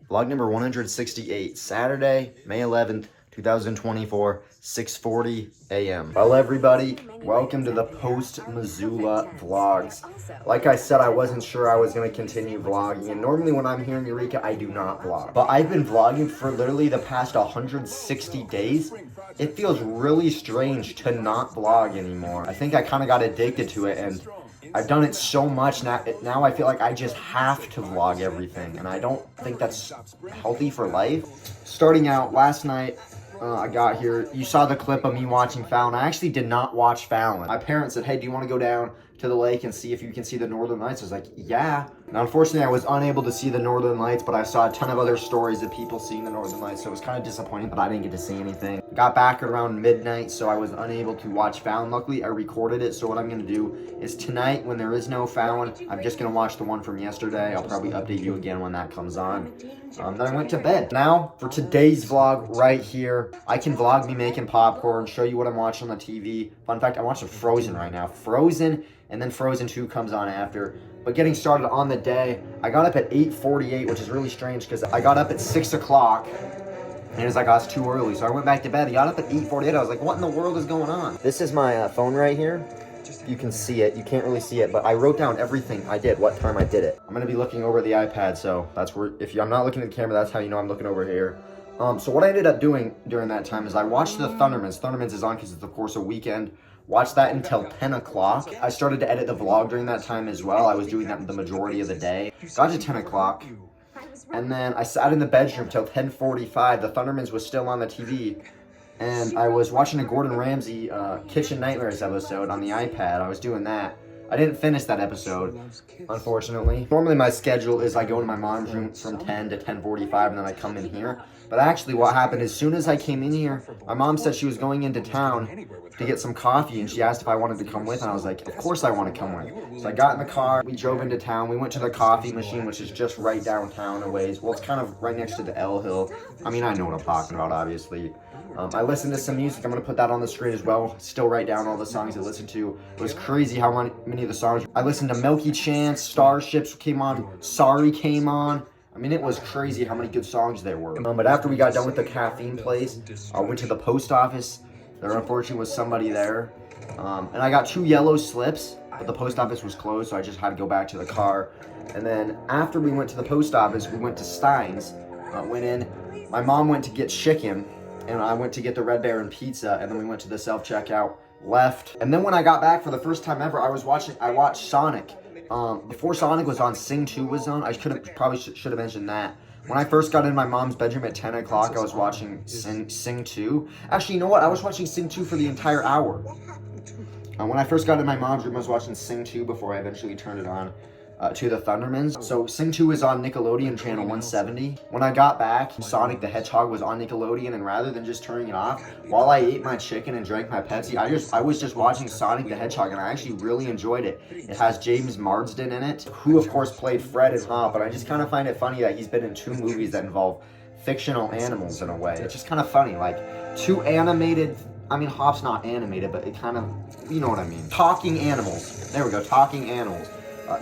Vlog number 168, Saturday, May 11th, 2024, 6:40 a.m. Well, everybody, welcome to the post-Missoula vlogs. Like I said, I wasn't sure I was going to continue vlogging, and normally when I'm here in Eureka, I do not vlog. But I've been vlogging for literally the past 160 days. It feels really strange to not vlog anymore. I think I kind of got addicted to it, and I've done it so much now I feel like I just have to vlog everything, and I don't think that's healthy for life. Starting out last night, I got here, you saw the clip of me watching Fallon. I actually did not watch Fallon. My parents said, hey, do you want to go down to the lake and see if you can see the Northern Lights? I was like, yeah. Now, unfortunately, I was unable to see the Northern Lights, but I saw a ton of other stories of people seeing the Northern Lights, so it was kind of disappointing that I didn't get to see anything. Got back around midnight, so I was unable to watch Fallon. Luckily, I recorded it, so what I'm going to do is tonight, when there is no Fallon, I'm just going to watch the one from yesterday. I'll probably update you again when that comes on. Then I went to bed. Now, for today's vlog right here, I can vlog me making popcorn, show you what I'm watching on the TV. Fun fact, I'm watching Frozen right now. Frozen, and then Frozen 2 comes on after. But getting started on the day, I got up at 8:48, which is really strange because I got up at 6 o'clock. And it was like, oh, it's too early. So I went back to bed. I got up at 8:48. I was like, what in the world is going on? This is my phone right here. You can see it. You can't really see it, but I wrote down everything I did, what time I did it. I'm going to be looking over the iPad, so that's where, I'm not looking at the camera, that's how you know I'm looking over here. So what I ended up doing during that time is I watched the Thundermans. Thundermans is on because it's, of course, a weekend. Watched that until 10 o'clock. I started to edit the vlog during that time as well. I was doing that the majority of the day. Got to 10 o'clock. And then I sat in the bedroom till 10:45. The Thundermans was still on the TV. And I was watching a Gordon Ramsay Kitchen Nightmares episode on the iPad. I was doing that. I didn't finish that episode, unfortunately. Normally my schedule is I go to my mom's room from 10 to 10:45 and then I come in here. But actually what happened, as soon as I came in here, my mom said she was going into town to get some coffee and she asked if I wanted to come with, and I was like, of course I want to come with. So I got in the car, we drove into town, we went to the coffee machine, which is just right downtown a ways. Well, it's kind of right next to the L Hill. I mean, I know what I'm talking about, obviously. I listened to some music. I'm going to put that on the screen as well. Still write down all the songs I listened to. It was crazy how many of the songs. I listened to Milky Chance, Starships came on, Sorry came on. I mean, it was crazy how many good songs there were. But after we got done with the caffeine place, I went to the post office. There unfortunately was somebody there. And I got 2 yellow slips, but the post office was closed, so I just had to go back to the car. And then after we went to the post office, we went to Stein's. Went in. My mom went to get chicken, and I went to get the Red Baron pizza, and then we went to the self-checkout, left. And then when I got back for the first time ever, I watched Sonic. Before Sonic was on, Sing 2 was on. I probably should have mentioned that. When I first got in my mom's bedroom at 10 o'clock, I was watching Sing 2. Actually, you know what? I was watching Sing 2 for the entire hour. When I first got in my mom's room, I was watching Sing 2 before I eventually turned it on to the Thundermans. So Sing 2 is on Nickelodeon channel 170. When I got back, Sonic the Hedgehog was on Nickelodeon, and rather than just turning it off, while I ate my chicken and drank my Pepsi, I was just watching Sonic the Hedgehog, and I actually really enjoyed it. It has James Marsden in it, who of course played Fred and Hop, but I just kind of find it funny that he's been in 2 movies that involve fictional animals in a way. It's just kind of funny, like 2 animated, I mean, Hop's not animated, but it kind of, you know what I mean. Talking animals. There we go, talking animals.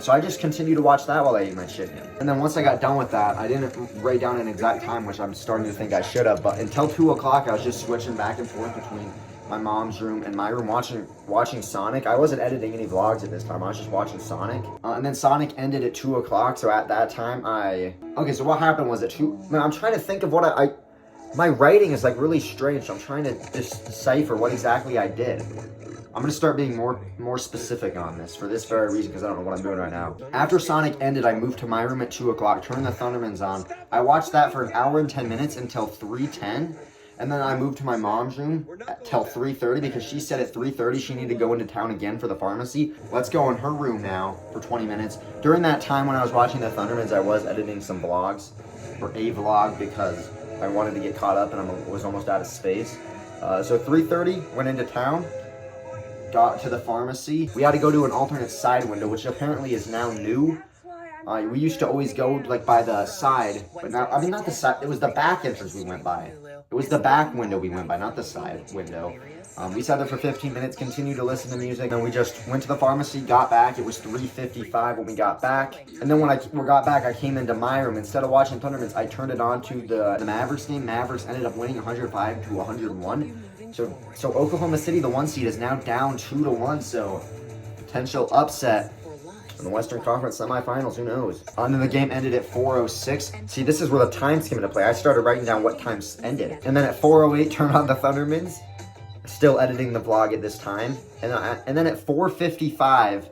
So I just continued to watch that while I ate my chicken. And then once I got done with that, I didn't write down an exact time, which I'm starting to think I should have, but until 2 o'clock, I was just switching back and forth between my mom's room and my room watching Sonic. I wasn't editing any vlogs at this time, I was just watching Sonic. And then Sonic ended at 2 o'clock, so at that time okay, so what happened was at 2, man, I'm trying to think of what my writing is like really strange, so I'm trying to just decipher what exactly I did. I'm going to start being more specific on this for this very reason, because I don't know what I'm doing right now. After Sonic ended, I moved to my room at 2 o'clock, turned the Thundermans on. I watched that for 1 hour and 10 minutes until 3:10, and then I moved to my mom's room till 3:30 because she said at 3:30 she needed to go into town again for the pharmacy. Let's go in her room now for 20 minutes. During that time when I was watching the Thundermans, I was editing some vlogs, or a vlog, because I wanted to get caught up and I was almost out of space. So 3:30, went into town. Got to the pharmacy. We had to go to an alternate side window, which apparently is now new. We used to always go like by the side, but now, I mean, not the side, it was the back entrance we went by. It was the back window we went by, not the side window. We sat there for 15 minutes, continued to listen to music, and we just went to the pharmacy, got back. It was 3:55 when we got back. And then when I got back, I came into my room. Instead of watching Thunderbirds, I turned it on to the Mavericks game. Mavericks ended up winning 105-101. So Oklahoma City, the 1 seed, is now down 2-1. So potential upset in the Western Conference semifinals, who knows? And then the game ended at 4:06. See, this is where the times came into play. I started writing down what times ended. And then at 4:08, turned on the Thundermans. Still editing the vlog at this time. And then at 4:55,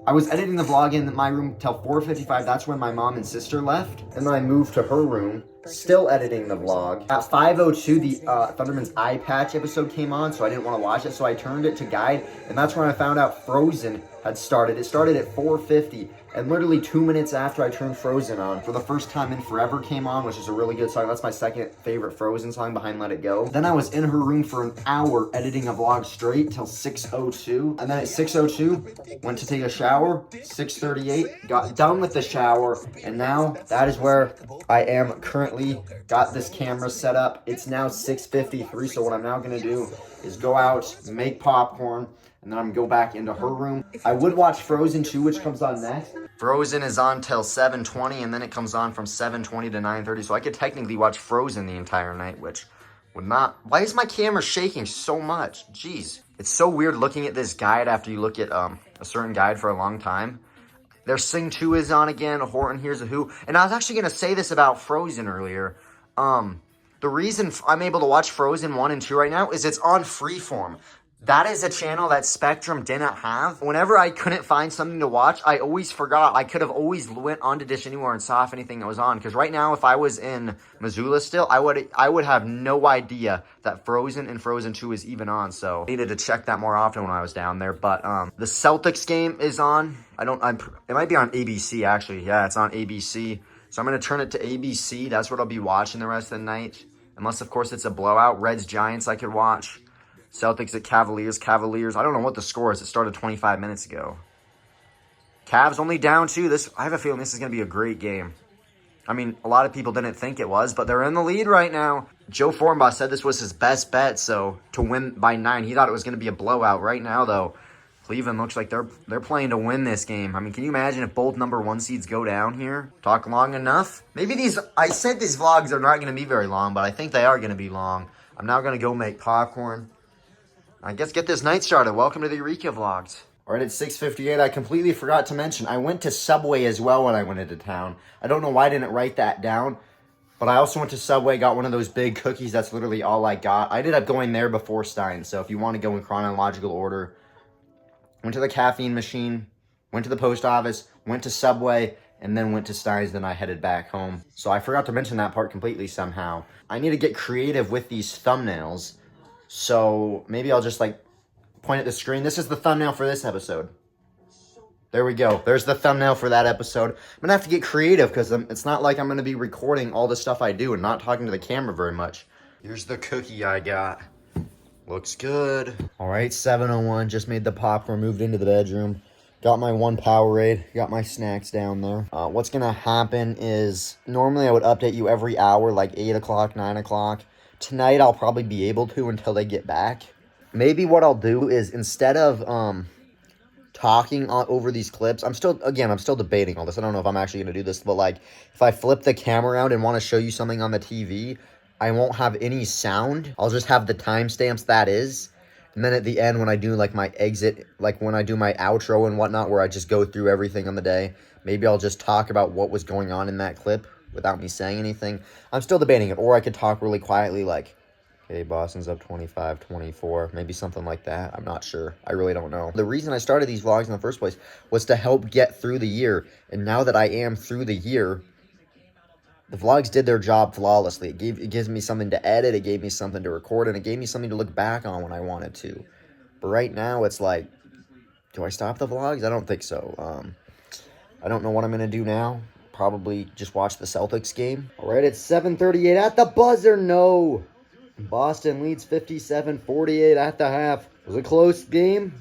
I was editing the vlog in my room till 4:55. That's when my mom and sister left. And then I moved to her room, still editing the vlog. At 5:02, the Thunderman's Eye Patch episode came on, so I didn't want to watch it, so I turned it to guide, and that's when I found out Frozen had started. It started at 4:50, and literally 2 minutes after I turned Frozen on, For the First Time in Forever came on, which is a really good song. That's my second favorite Frozen song behind Let It Go. Then I was in her room for an hour editing a vlog straight till 6:02, and then at 6:02, went to take a shower. 6:38, got done with the shower, and now that is where I am currently. Got this camera set up. It's now 6:53, so what I'm now gonna do is go out, make popcorn, and then I'm gonna go back into her room. I would watch Frozen 2, which comes on next. Frozen is on till 7:20, and then it comes on from 7:20 to 9:30, so I could technically watch Frozen the entire night, which would not... Why is my camera shaking so much? Jeez. It's so weird looking at this guide after you look at a certain guide for a long time. There's Sing 2 is on again, Horton Hears a Who. And I was actually going to say this about Frozen earlier. The reason I'm able to watch Frozen 1 and 2 right now is it's on Freeform. That is a channel that Spectrum didn't have. Whenever I couldn't find something to watch, I always forgot. I could have always went onto Dish Anywhere and saw if anything that was on. Because right now, if I was in Missoula still, I would have no idea that Frozen and Frozen 2 is even on. So I needed to check that more often when I was down there. But the Celtics game is on. It might be on ABC, actually. Yeah, it's on ABC. So I'm going to turn it to ABC. That's what I'll be watching the rest of the night. Unless, of course, it's a blowout. Reds, Giants I could watch. Celtics at Cavaliers. I don't know what the score is. It started 25 minutes ago. Cavs only down 2. I have a feeling this is going to be a great game. I mean, a lot of people didn't think it was, but they're in the lead right now. Joe Fortenbaugh said this was his best bet, so to win by 9. He thought it was going to be a blowout. Right now, though, Cleveland looks like they're playing to win this game. I mean, can you imagine if both number 1 seeds go down here? Talk long enough? Maybe I said these vlogs are not going to be very long, but I think they are going to be long. I'm now going to go make popcorn. I guess get this night started. Welcome to the Eureka vlogs. All right, it's 6:58. I completely forgot to mention, I went to Subway as well when I went into town. I don't know why I didn't write that down, but I also went to Subway, got one of those big cookies. That's literally all I got. I ended up going there before Stein, so if you want to go in chronological order, went to the caffeine machine, went to the post office, went to Subway, and then went to Stein's, then I headed back home. So I forgot to mention that part completely somehow. I need to get creative with these thumbnails. So maybe I'll just point at the screen. This is the thumbnail for this episode. There we go. There's the thumbnail for that episode. I'm going to have to get creative because it's not like I'm going to be recording all the stuff I do and not talking to the camera very much. Here's the cookie I got. Looks good. All right, 7:01. Just made the popcorn, moved into the bedroom. Got my one Powerade. Got my snacks down there. What's going to happen is normally I would update you every hour, like 8 o'clock, 9 o'clock. Tonight, I'll probably be able to until they get back. Maybe what I'll do is instead of talking over these clips, I'm still debating all this. I don't know if I'm actually going to do this, but if I flip the camera around and want to show you something on the TV, I won't have any sound. I'll just have the timestamps that is. And then at the end, when I do my exit, when I do my outro and whatnot, where I just go through everything on the day, maybe I'll just talk about what was going on in that clip without me saying anything. I'm still debating it. Or I could talk really quietly okay, Boston's up 25-24. Maybe something like that. I'm not sure. I really don't know. The reason I started these vlogs in the first place was to help get through the year. And now that I am through the year, the vlogs did their job flawlessly. It gives me something to edit. It gave me something to record. And it gave me something to look back on when I wanted to. But right now, it's do I stop the vlogs? I don't think so. I don't know what I'm going to do now. Probably just watch the Celtics game. All right, it's 7:38 at the buzzer. No. Boston leads 57-48 at the half. It was a close game.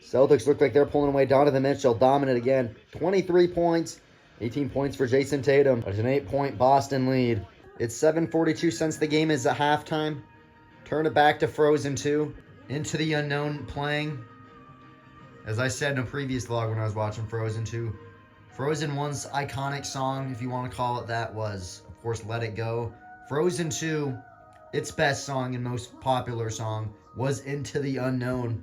Celtics look like they're pulling away. Donovan Mitchell dominant again. 23 points. 18 points for Jason Tatum. It's an 8-point Boston lead. It's 7:42 since the game is at halftime. Turn it back to Frozen 2. Into the Unknown playing. As I said in a previous vlog when I was watching Frozen 2, Frozen 1's iconic song, if you want to call it that, was, of course, Let It Go. Frozen 2, its best song and most popular song was Into the Unknown.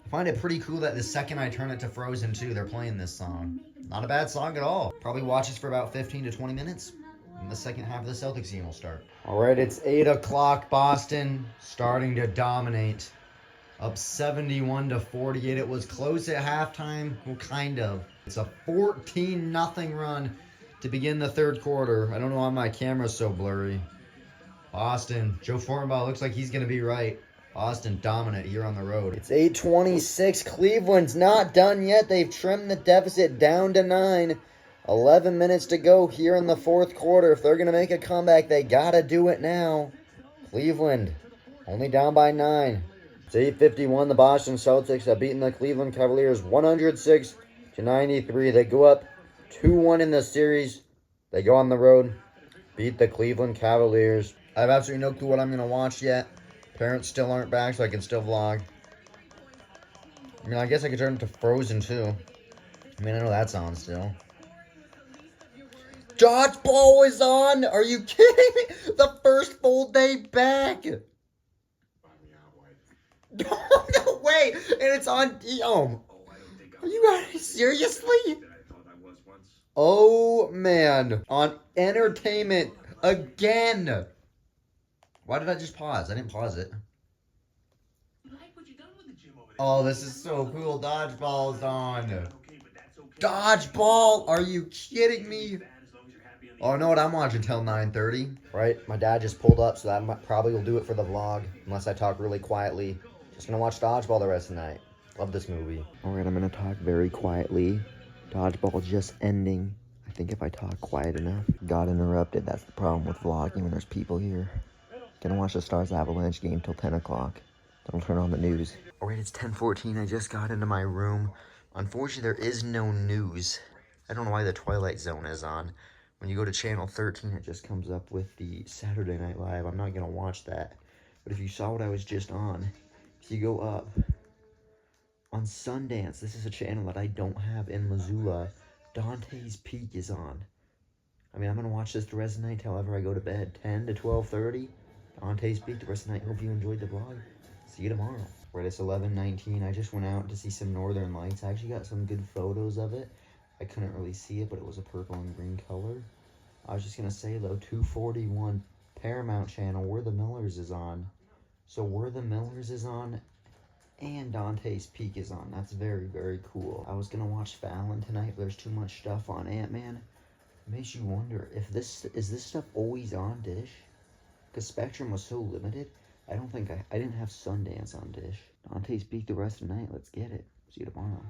I find it pretty cool that the second I turn it to Frozen 2, they're playing this song. Not a bad song at all. Probably watch this for about 15 to 20 minutes. And the second half of the Celtics game will start. All right, it's 8 o'clock. Boston starting to dominate. Up 71 to 48. It was close at halftime. Well, kind of. It's a 14-0 run to begin the third quarter. I don't know why my camera's so blurry. Boston. Joe Fortenbaugh looks like he's going to be right. Boston dominant here on the road. It's 8:26. Cleveland's not done yet. They've trimmed the deficit down to 9. 11 minutes to go here in the fourth quarter. If they're going to make a comeback, they got to do it now. Cleveland only down by 9. It's 8:51. The Boston Celtics have beaten the Cleveland Cavaliers 106 to 93. They go up 2-1 in the series. They go on the road, beat the Cleveland Cavaliers. I have absolutely no clue what I'm going to watch yet. Parents still aren't back, so I can still vlog. I mean, I guess I could turn it to Frozen, too. I mean, I know that's on still. Dodgeball is on! Are you kidding me? The first full day back! No way! And it's on... Are you guys seriously? Oh, man. On entertainment again. Why did I just pause? I didn't pause it. Oh, this is so cool. Dodgeball's on. Dodgeball? Are you kidding me? Oh, know what I'm watching till 9:30. Right? My dad just pulled up, so that probably will do it for the vlog. Unless I talk really quietly. Just gonna watch Dodgeball the rest of the night. Love this movie. Alright, I'm gonna talk very quietly. Dodgeball just ending. I think if I talk quiet enough. Got interrupted. That's the problem with vlogging when there's people here. Gonna watch the Stars Avalanche game till 10 o'clock. Then I'll turn on the news. Alright, it's 10:14. I just got into my room. Unfortunately, there is no news. I don't know why the Twilight Zone is on. When you go to channel 13, it just comes up with the Saturday Night Live. I'm not gonna watch that. But if you saw what I was just on, if you go up on Sundance, this is a channel that I don't have in Missoula. Dante's Peak is on. I mean, I'm gonna watch this the rest of the night till ever I go to bed. 10 to 12:30. Dante's Peak the rest of the night. Hope you enjoyed the vlog. See you tomorrow. Right, it's 11:19. I just went out to see some northern lights. I actually got some good photos of it. I couldn't really see it, but it was a purple and green color. I was just gonna say though, 241 Paramount Channel, Where the Millers is on. So Where the Millers is on and Dante's Peak is on. That's very, very cool. I was gonna watch Fallon tonight, but there's too much stuff on Ant-Man. It makes you wonder if this stuff always on Dish? Because Spectrum was so limited. I don't think I didn't have Sundance on Dish. Dante's Peak the rest of the night. Let's get it. See you tomorrow.